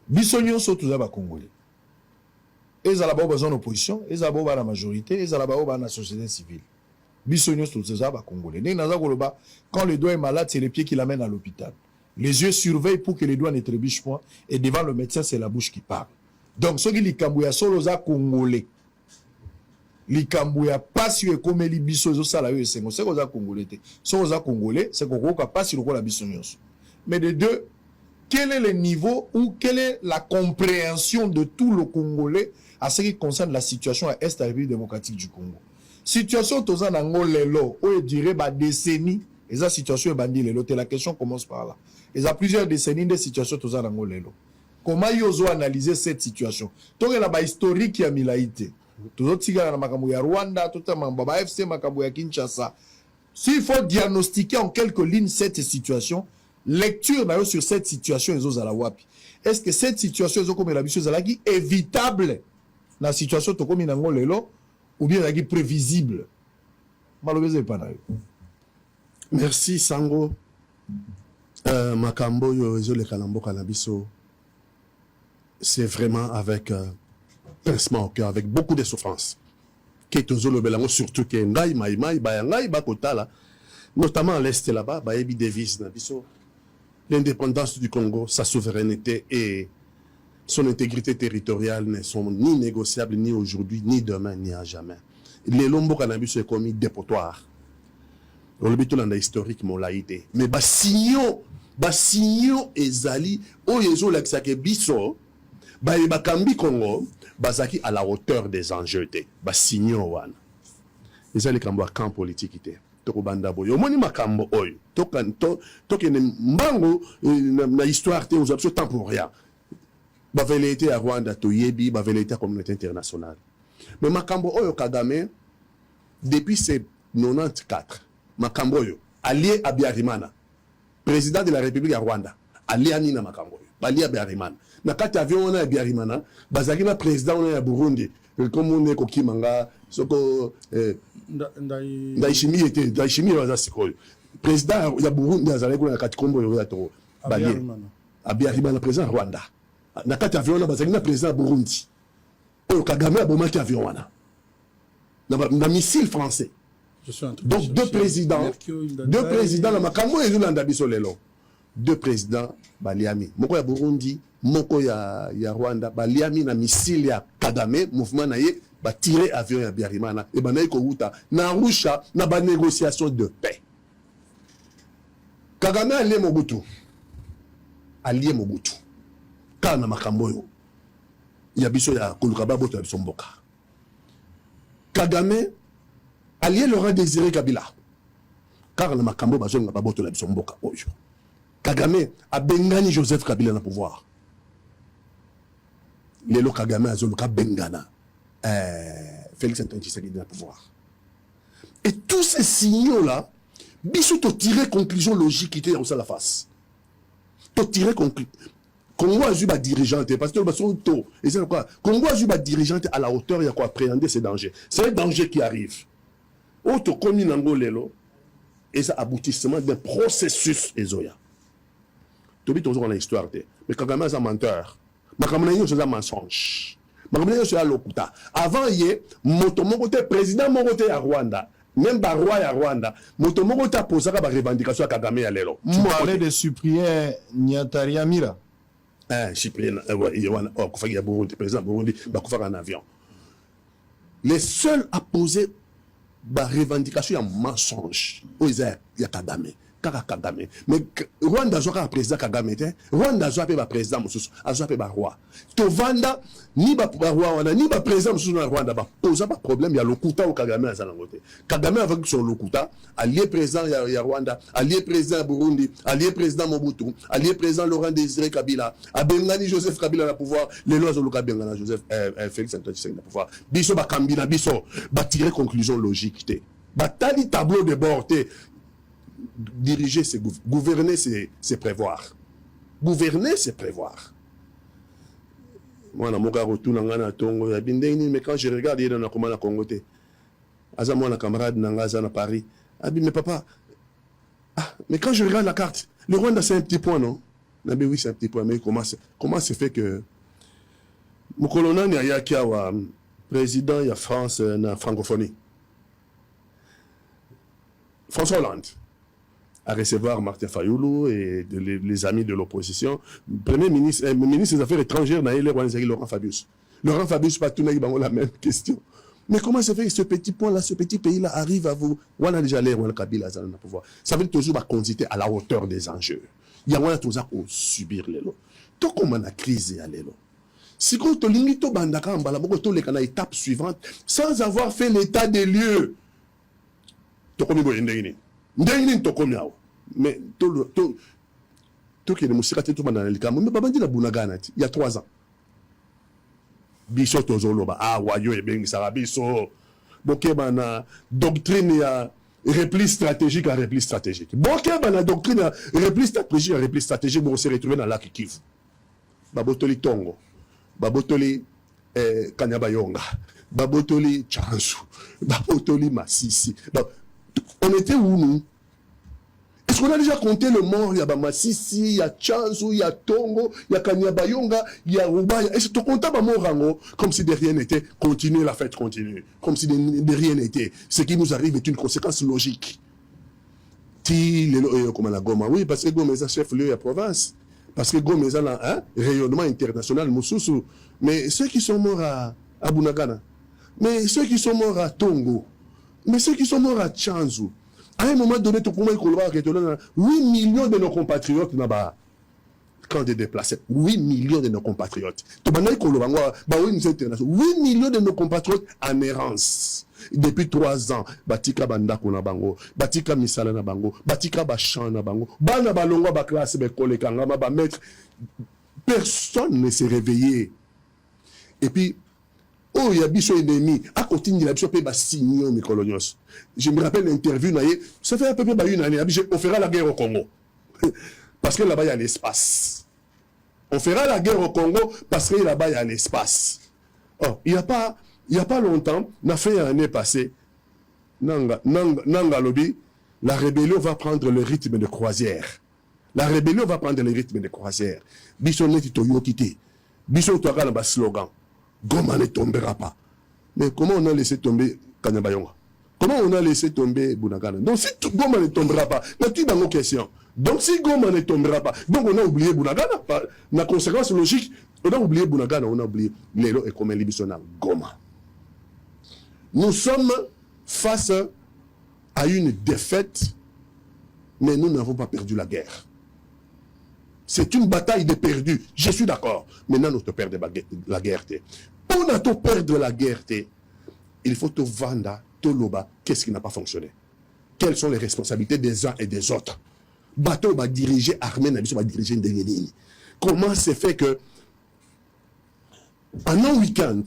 Bisognon surtout à Congolais. Ils ont besoin d'opposition, ils ont besoin de la majorité, ils ont besoin de la société civile. Bisognon surtout à Congolais. Quand le doigt est malade, c'est les pieds qui l'amènent à l'hôpital. Les yeux surveillent pour que les doigts ne trébuchent point. Et devant le médecin, c'est la bouche qui parle. Donc, ceux qui les Kambouya sont les Congolais. Les Kambouya pas si vous comme les bisous, ça la c'est les Congolais. Ceux les Congolais, c'est qu'on ne pas si la bisognon. Mais de deux, quel est le niveau ou quelle est la compréhension de tout le Congolais à ce qui concerne la situation à Est de la République démocratique du Congo? Situation toza nango lelo, où dirait ba décennies, et la situation est bandit lelo. La question commence par là. Il y a plusieurs décennies de situations toza nango lelo. Comment ils ont analysé cette situation? Donc il y a ba historique qui a mis laïté. Tout autres tigana na makambo ya Rwanda, tout à mamba FC makambo ya Kinshasa. S'il faut diagnostiquer en quelques lignes cette situation, lecture sur cette situation est-ce que cette situation est évitable dans la situation ou bien prévisible? Merci Sango. Makambo yo le kalambo kanabiso, c'est vraiment avec pincement au cœur, avec beaucoup de souffrance. Surtout que ngai maïmaï bayangai bakotala, notamment à l'est là-bas, bayebi devise nabiso. L'indépendance du Congo, sa souveraineté et son intégrité territoriale ne sont ni négociables ni aujourd'hui, ni demain, ni à jamais. Les lombo cannabis sont commis dépotoir. On le bitou historique mon laïté. Mais basigno ezali o yezo laksake biso bakambi Congo bazaki à la hauteur des enjeux te. Basigno wan. Ezali kambo camp politique te. Tokobanda boyo moni makambo oyo tokene mbango na histoire te aux absolu temps pour rien ba velete à Rwanda to yebi ba velete à communauté internationale mais makambo oyo Kagame depuis c'est 94 makambo oyo allié à Biarimana président de la République à Rwanda allié à Nina makambo oyo allié à Biarimana na kati avion on a Biarimana bazaki na président on a Burundi comme on est kokimanga soko Ndaishimi était Ndaishimi waza sikoyo président ya Burundi azali kuna kati kombo yo to balié Abiyarimana président Rwanda na kati avion na bazali na président Burundi oyo Kagame abomaki avion wana na missile français. Donc deux présidents na makambo ezulanda biso lelo deux présidents baliami moko ya Burundi moko ya Rwanda baliami na missile ya Kagame mouvement na ye ba tirer avion ya Biarimana et banayi ko wuta na Arusha na ba négociation de paix. Kagame allié Mobutu kana makambo yo ya biso ya kolukaba boto ya somboka. Kagame allié Laurent Désiré Kabila car na makambo bazonga ba boto la somboka oyo. Kagame a bengani Joseph Kabila na pouvoir. Lelo Kagame azoluka bengana Félix Antoine Tshisekedi dans le pouvoir. Et tous ces signaux-là, bisous te tirer conclusion logique qui était dans la face. Te tirer conclusion. Congo a eu des dirigeants, parce que sont tôt. Et c'est quoi? Congo a eu des dirigeants à la hauteur, il y a quoi appréhender ces dangers. C'est un danger qui arrive. Auto commis n'angolelo, et ça aboutissement d'un processus ezoya. Tu dis toujours dans l'histoire, mais Kagame est un menteur. Kagame est un mensonge. Avant hier, Motomoko était président Mokote à Rwanda, même par roi à Rwanda, Motomoko a posé la revendication à Kagame à l'élo. Tu parlais de Cyprien Nyataria Mira. Cyprien, il y a Burundi, président Burundi, il y a un avion. Les seuls à poser la revendication, il y a un mensonge. Il y a Kagame. Kagame. Mais Rwanda a un président Kagame. Rwanda a un président Moussous. A un roi. Tovanda, ni ba roi, ni ba président Moussous na Rwanda. Pose pas problème. Il y a le Lokuta au Kagame à Zanangote. Kagame avec son Lokuta, allié président il y a Rwanda, allié président Burundi, allié président Mobutu, allié président Laurent Désiré Kabila, a Bengani Joseph Kabila na pouvoir, les lois de Bengana Joseph Félix Antoine Tshisekedi na pouvoir. Biso ba Kambina biso ba tirer conclusion logique té. Ba tali tableau de bord té. Diriger, c'est gouverner, c'est prévoir. Gouverner, c'est prévoir. Moi, je retourne en Tongo, mais quand je regarde, il y a un comment la Congo. Mon camarade à Paris. Mais papa, mais quand je regarde la carte, le Rwanda, c'est un petit point, non? Oui, c'est un petit point, mais comment se fait que mon colonel il y a président il y a France na francophonie. François Hollande à recevoir Martin Fayoulou et les amis de l'opposition. Premier ministre, ministre des Affaires étrangères, Laurent Fabius. Laurent Fabius, pas tout la même question. Mais comment se fait que ce petit point-là, ce petit pays-là arrive à vous? On a déjà l'air, on a Kabila, ça n'a pouvoir. Ça veut toujours consulter à la hauteur des enjeux. Il y a toujours à subir les lots. Tout comme on a crise à l'élo. Si on te limite au bandaka, on va à l'étape suivante, sans avoir fait l'état des lieux. Mais tout qui est musique, tout dans le cas, mais pas dit la Bunagana, il y a 3 ans. Biso tozoloba, wayo et bien sarabiso. Boké bana doctrine ya repli stratégique à repli stratégique. Boké bana doctrine ya repli stratégique, bon se retrouver dans lac Kivu. Babotoli Tongo, Babotoli Kanyabayonga, Babotoli Chansu, Babotoli Masisi. On était où nous? Est-ce qu'on a déjà compté le mort? Il y a Masisi, il y a Chansu, il y a Tongo, il y a Kanyabayonga, il y a Rubaya. Est-ce que tu comptes pas mort comme si de rien n'était? Continuer la fête continue. Comme si de rien n'était. Ce qui nous arrive est une conséquence logique. Comme la Goma. Oui, parce que Goma est chef-lieu de la province. Parce que Goma est un rayonnement international. Mais ceux qui sont morts à Bunagana, mais ceux qui sont morts à Tongo, mais ceux qui sont morts à Chanzu, à un moment donné, 8 millions de nos compatriotes quand des déplacés, 8 millions de nos compatriotes. 8 millions de nos compatriotes en errance. Depuis 3 ans, Batika Bandako na bango, Batika Misala na bango, Batika Bachan na bango, Bana Balongo ba classe be kolekanga ba maître. Personne ne s'est réveillé. Et puis oh, il y a biso ennemi. À côté de la biso pe ba signo mi colonios. Je me rappelle l'interview naïe, ça fait à peu près une année, on fera la guerre au Congo. Parce que là-bas il y a l'espace. On fera la guerre au Congo parce que là-bas il y a l'espace. Oh, il y a pas longtemps, on a fait l'année passée, Nanga Lobby, la rébellion va prendre le rythme de croisière. La rébellion va prendre le rythme de croisière. Biso neti toyo kité. Biso toka na ba slogan. Goma ne tombera pas. Mais comment on a laissé tomber Kanyabayonga? Comment on a laissé tomber Bunagana? Donc si Goma ne tombera pas, mais tu as une question. Donc si Goma ne tombera pas, donc on a oublié Bunagana. La conséquence logique, on a oublié Bunagana, on a oublié Lelo et comme Libisona Goma. Nous sommes face à une défaite, mais nous n'avons pas perdu la guerre. C'est une bataille de perdus. Je suis d'accord. Maintenant, nous te perdons la guerre. Pour nous perdre la guerre, il faut te vendre, te loba. Qu'est-ce qui n'a pas fonctionné? Quelles sont les responsabilités des uns et des autres? Bateau va diriger, armée va diriger une ligne. Comment c'est fait que en un week-end,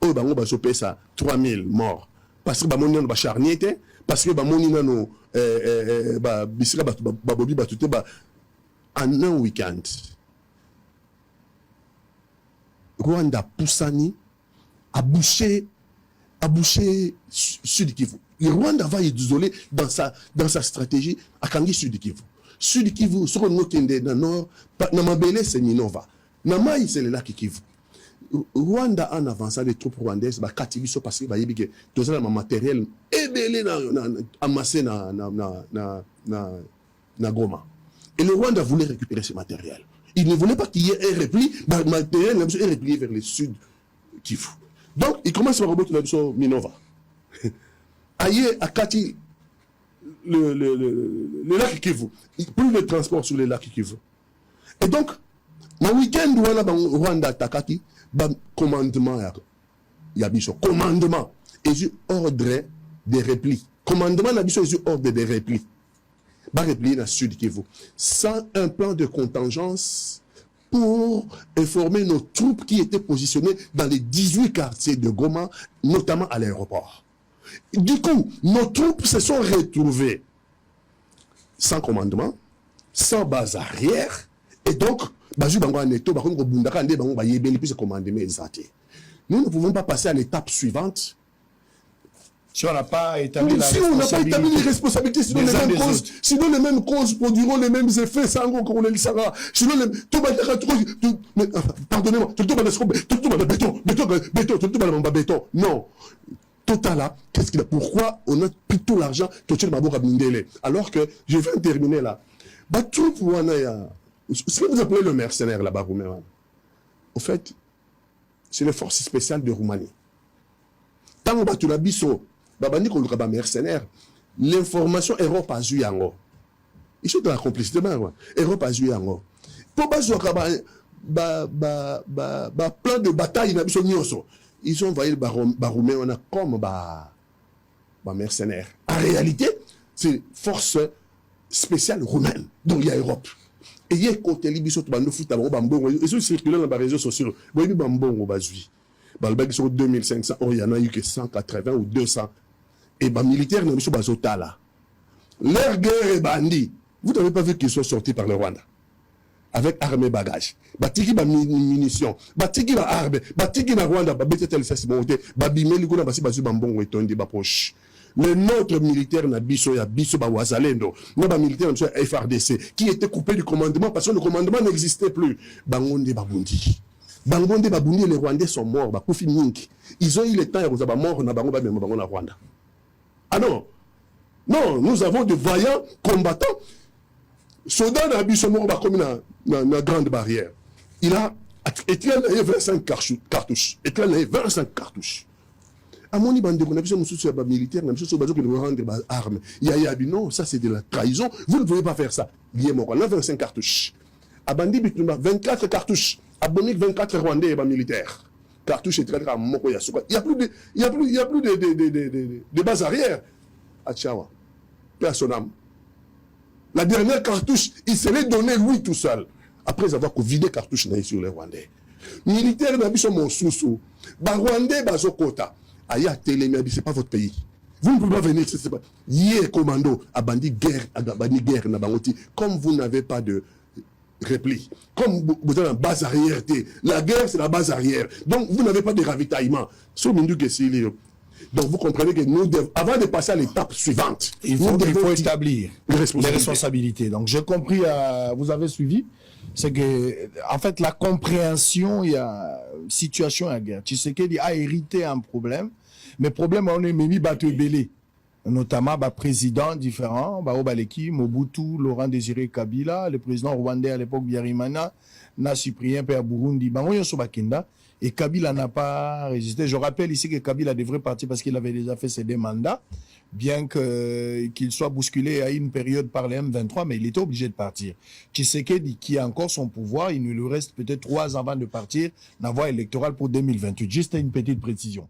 oh, bah, on va choper ça, 3000 morts. Parce que bah, mon nom va charnier, parce que bah, mon nom en un week-end, Rwanda Poussani a bouché Sud Kivu. Le Rwanda va isoler dans sa stratégie à Kangi Sud Kivu. Sud Kivu, ce qu'on a dans le nord, Namabele c'est Minova. Namaï c'est le lac Kivu. Rwanda en avançant les troupes rwandaises, bah Kativiso parce que bah yébike tous les matériel ébélé amassé na Goma. Et le Rwanda voulait récupérer ce matériel. Il ne voulait pas qu'il y ait un repli, le matériel est replié vers le sud Kivu. Donc il commence à remonter sur Minova. Aïe à Kati le lac Kivu. Plus de transport sur le lac Kivu. Et donc le week-end Rwanda Takati, commandement, il y a commandement, et eu ordre de repli. Commandement, il y a eu ordre de repli. Va replier dans le sud Kivu. Sans un plan de contingence pour informer nos troupes qui étaient positionnées dans les 18 quartiers de Goma, notamment à l'aéroport. Du coup, nos troupes se sont retrouvées sans commandement, sans base arrière, et donc, nous ne pouvons pas passer à l'étape suivante Si on n'a pas établi si on n'a pas établi les responsabilités, sinon les mêmes causes produiront les mêmes effets, ça encore on les saura. Sinon pardonnez-moi, béton. Non. Total là, qu'est-ce qu'il a? Pourquoi on a pris tout l'argent que tu m'as Mindele? Alors que je viens de terminer là. Ce que vous appelez le mercenaire là-bas, au fait, c'est les forces spéciales de Roumanie. Tant que tu as biso, babandi qu'on le mercenaire, l'information Europe a joué en haut. Ils sont dans la complicité, Europe a joué en haut. Pour pas jouer plan de bataille, ils ont envoyé le baroumé, on a comme mercenaire. En réalité, c'est force spéciale roumaine. Donc il y a Europe. Et il y a côté Libye, ils ont circulé dans les réseaux sociaux. Il y a 2500, il y en a eu que 180 ou 200. Et les militaires n'ont pas de là. Leur guerre est bandit. Vous n'avez pas vu qu'ils sont sortis par le Rwanda avec armes et bagages. Batiki ba munitions, batiki ba armes, batiki na Rwanda ba betete le sasimonté, ba bimeli kuna basi bazu bambongo etondi ba poche. Les nôtres militaires na biso ya biso ba wazalendo, na ba militaires na FRDC qui étaient coupés du commandement parce que le commandement n'existait plus. Bangonde babundi. Bangonde babundi, les Rwandais sont morts, ba kufi mingi. Ils ont eu le temps ya ba mort na bango ba memo bango na Rwanda. Ah non. Non, nous avons de vaillants combattants. Soldats na biso mort ba comme na grande barrière. Il a Etienne a 25 cartouches. Etienne a 25 cartouches. À mon niveau, on a besoin de militaire, on a besoin de rendre des armes. Il y a dit non, ça c'est de la trahison. Vous ne pouvez pas faire ça. Il y a 25 cartouches. À Bandi, 24 cartouches. À Bonik, 24 Rwandais et militaires. Cartouches et très très moko yasuka. Il y a plus de bases arrière. À Tchawa. Personne. La dernière cartouche, il se l'est donné lui tout seul. Après avoir vidé cartouche sur les Rwandais. Militaires n'a pas mon sous-sous. Rwandais, Bazokota. Aya Télémia, c'est pas votre pays. Vous ne pouvez pas venir, c'est pas. Yé commando, à bandi guerre, na bangoti. Comme vous n'avez pas de repli, comme vous avez une base arrière, la guerre c'est la base arrière. Donc vous n'avez pas de ravitaillement. Donc vous comprenez que nous devons, avant de passer à l'étape suivante, il faut établir les responsabilités. Donc j'ai compris, vous avez suivi, c'est que en fait la compréhension, il y a situation à guerre. Tshisekedi a hérité un problème, mais problème on est mis battu belé, notamment président différents, Obaleki, Mobutu, Laurent Désiré Kabila, le président rwandais à l'époque Biarimana, na Cyprien Père Burundi, et Kabila n'a pas résisté. Je rappelle ici que Kabila devrait partir parce qu'il avait déjà fait ses deux mandats, bien qu'il soit bousculé à une période par les M23, mais il était obligé de partir. Tshisekedi, qui a encore son pouvoir, il lui reste peut-être 3 ans avant de partir, la voie électorale pour 2028. Juste une petite précision.